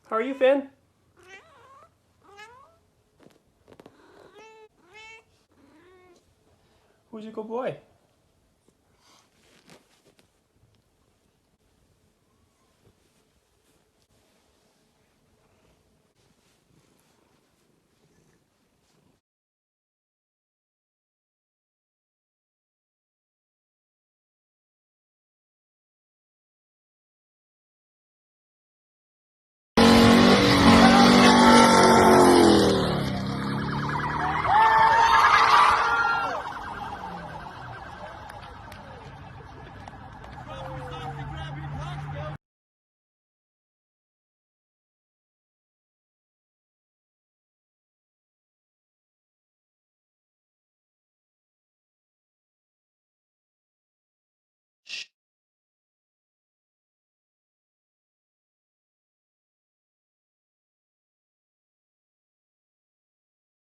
How are you, Finn? Who's a good boy?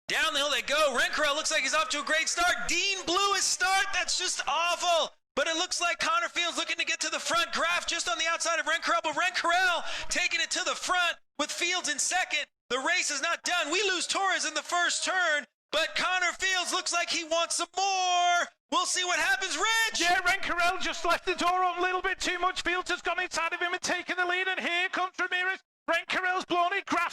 Down the hill they go. Renkrell looks like he's off to a great start. Dean blew his start. That's just awful. But it looks like Connor Fields looking to get to the front. Graf just on the outside of Renkrell, but Renkrell taking it to the front with Fields in second. The race is not done. We lose Torres in the first turn, but Connor Fields looks like he wants some more. We'll see what happens, Rich. Yeah, Renkrell just left the door open a little bit too much. Fields has gone inside of him and taken the lead, and here comes Ramirez. Renkrell's blown it. Graf